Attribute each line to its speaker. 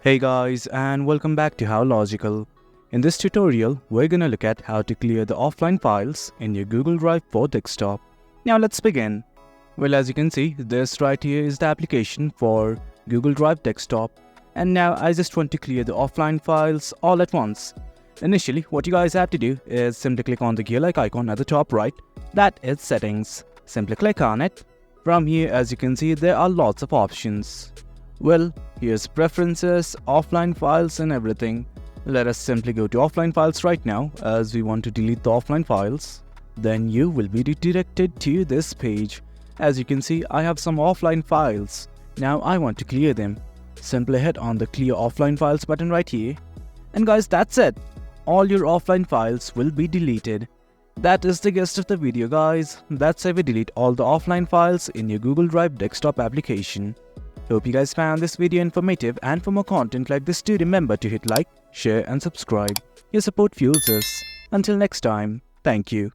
Speaker 1: Hey guys, and welcome back to How Logical. In this tutorial, we're gonna look at how to clear the offline files in your Google Drive for desktop. Now let's begin. Well, as you can see, this right here is the application for Google Drive desktop. And now I just want to clear the offline files all at once. Initially, what you guys have to do is simply click on the gear-like icon at the top right. That is settings. Simply click on it. From here, as you can see, there are lots of options. Well, here's preferences, offline files and everything. Let us simply go to offline files right now as we want to delete the offline files. Then you will be redirected to this page. As you can see, I have some offline files. Now I want to clear them. Simply hit on the clear offline files button right here. And guys, that's it. All your offline files will be deleted. That is the gist of the video, guys. That's how we delete all the offline files in your Google Drive desktop application. Hope you guys found this video informative, and for more content like this, do remember to hit like, share and subscribe. Your support fuels us. Until next time, thank you.